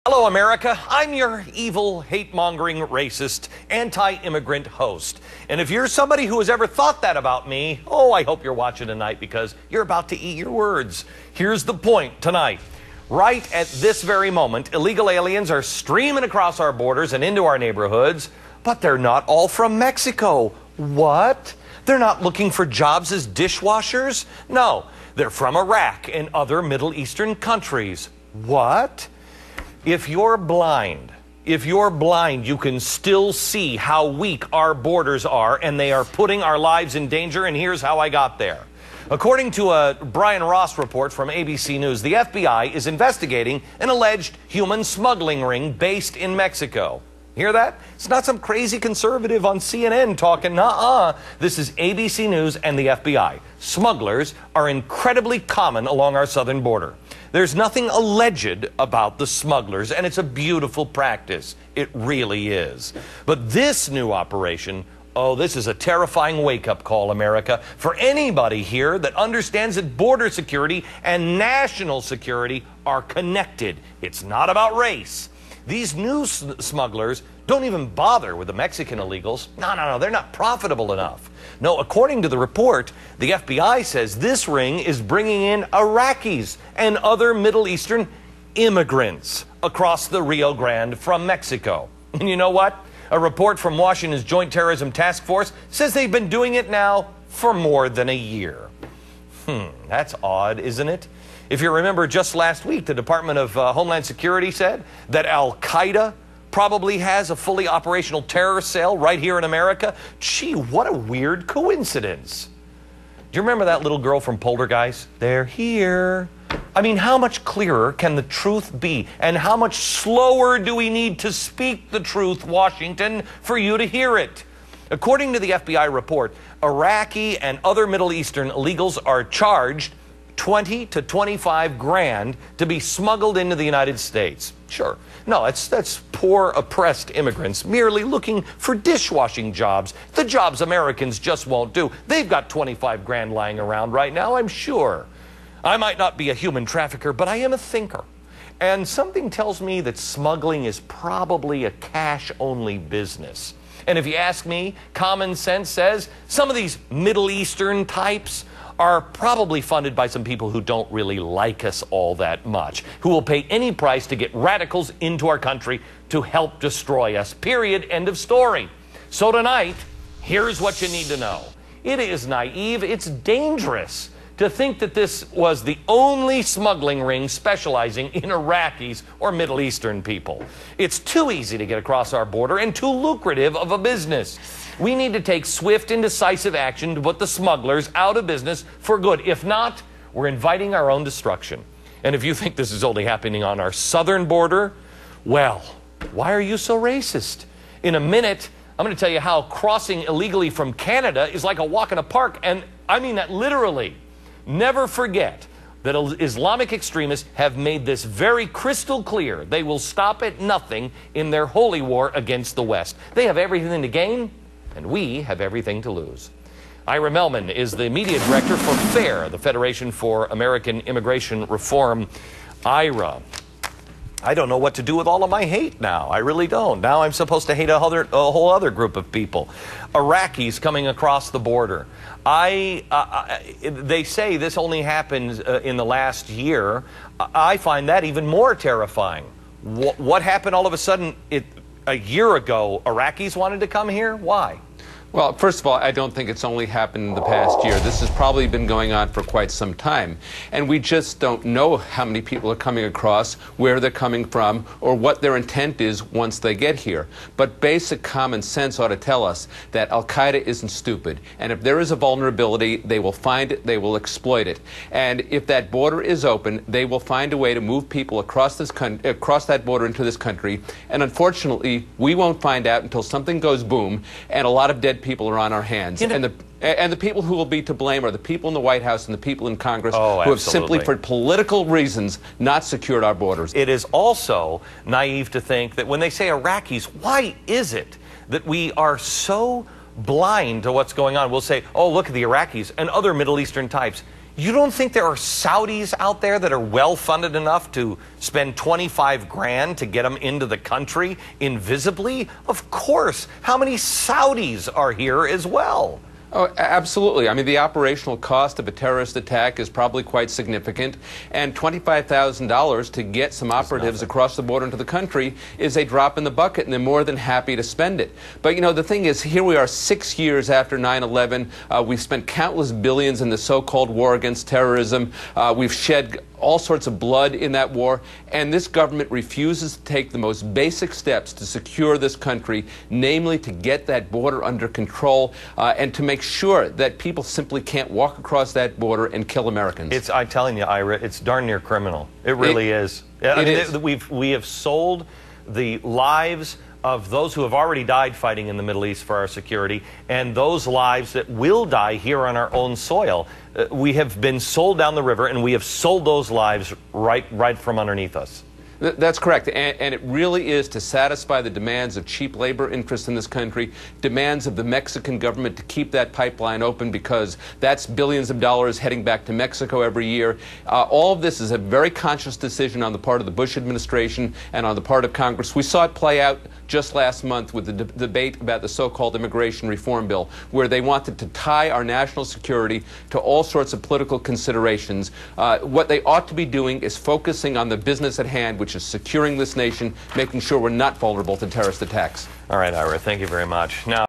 Hello, America. I'm your evil, hate-mongering, racist, anti-immigrant host. And if you're somebody who has ever thought that about me, I hope you're watching tonight because you're about to eat your words. Here's the point tonight. Right at this very moment, illegal aliens are streaming across our borders and into our neighborhoods, but they're not all from Mexico. What? They're not looking for jobs as dishwashers? No, they're from Iraq and other Middle Eastern countries. What? If you're blind, you can still see how weak our borders are, and they are putting our lives in danger, and here's how I got there. According to a Brian Ross report from ABC News, the FBI is investigating an alleged human smuggling ring based in Mexico. Hear that? It's not some crazy conservative on CNN talking, This is ABC News and the FBI. Smugglers are incredibly common along our southern border. There's nothing alleged about the smugglers, and it's a beautiful practice. It really is. But this new operation, this is a terrifying wake-up call, America, for anybody here that understands that border security and national security are connected. It's not about race. These new smugglers don't even bother with the Mexican illegals. No, they're not profitable enough. No, according to the report, the FBI says this ring is bringing in Iraqis and other Middle Eastern immigrants across the Rio Grande from Mexico. And you know what? A report from Washington's Joint Terrorism Task Force says they've been doing it now for more than a year. That's odd, isn't it? If you remember, just last week, the Department of Homeland Security said that Al-Qaeda probably has a fully operational terror cell right here in America. Gee, what a weird coincidence. Do you remember that little girl from Poltergeist? They're here. I mean, how much clearer can the truth be? And how much slower do we need to speak the truth, Washington, for you to hear it? According to the FBI report, Iraqi and other Middle Eastern illegals are charged 20 to 25 grand to be smuggled into the United States. Sure. No, that's poor, oppressed immigrants merely looking for dishwashing jobs, the jobs Americans just won't do. They've got 25 grand lying around right now, I'm sure. I might not be a human trafficker, but I am a thinker. And something tells me that smuggling is probably a cash-only business. And if you ask me, common sense says some of these Middle Eastern types are probably funded by some people who don't really like us all that much, who will pay any price to get radicals into our country to help destroy us. Period. End of story. So tonight, here's what you need to know. It is naive, it's dangerous to think that this was the only smuggling ring specializing in Iraqis or Middle Eastern people. It's too easy to get across our border and too lucrative of a business. We need to take swift and decisive action to put the smugglers out of business for good. If not, we're inviting our own destruction. And if you think this is only happening on our southern border, well, why are you so racist? In a minute, I'm going to tell you how crossing illegally from Canada is like a walk in a park, and I mean that literally. Never forget that Islamic extremists have made this very crystal clear. They will stop at nothing in their holy war against the West. They have everything to gain, and we have everything to lose. Ira Melman is the media director for FAIR, the Federation for American Immigration Reform. Ira, I don't know what to do with all of my hate now. I really don't. Now I'm supposed to hate a whole other group of people. Iraqis coming across the border. They say this only happened in the last year. I find that even more terrifying. What happened all of a sudden? A year ago, Iraqis wanted to come here? Why? Well, first of all, I don't think it's only happened in the past year. This has probably been going on for quite some time. And we just don't know how many people are coming across, where they're coming from, or what their intent is once they get here. But basic common sense ought to tell us that Al-Qaeda isn't stupid. And if there is a vulnerability, they will find it, they will exploit it. And if that border is open, they will find a way to move people across that border into this country. And unfortunately, we won't find out until something goes boom and a lot of dead people are on our hands. And the people who will be to blame are the people in the White House and the people in Congress who have simply, for political reasons, not secured our borders. It is also naive to think that when they say Iraqis, why is it that we are so blind to what's going on? We'll say, oh, look at the Iraqis and other Middle Eastern types. You don't think there are Saudis out there that are well-funded enough to spend 25 grand to get them into the country invisibly? Of course. How many Saudis are here as well? Oh, absolutely. I mean, the operational cost of a terrorist attack is probably quite significant, and $25,000 to get some operatives across the border into the country is a drop in the bucket, and they're more than happy to spend it. But, you know, the thing is, here we are 6 years after 9/11. We've spent countless billions in the so-called war against terrorism. We've shed all sorts of blood in that war, and this government refuses to take the most basic steps to secure this country, namely to get that border under control and to make sure that people simply can't walk across that border and kill Americans. I'm telling you, Ira, it's darn near criminal. It really is. I mean, we have sold the lives of those who have already died fighting in the Middle East for our security, and those lives that will die here on our own soil. We have been sold down the river, and we have sold those lives right from underneath us. That's correct, and it really is to satisfy the demands of cheap labor interests in this country, demands of the Mexican government to keep that pipeline open because that's billions of dollars heading back to Mexico every year. All of this is a very conscious decision on the part of the Bush administration and on the part of Congress. We saw it play out just last month with the debate about the so-called immigration reform bill, where they wanted to tie our national security to all sorts of political considerations. What they ought to be doing is focusing on the business at hand, which is securing this nation, making sure we're not vulnerable to terrorist attacks. All right, Ira, thank you very much. Now,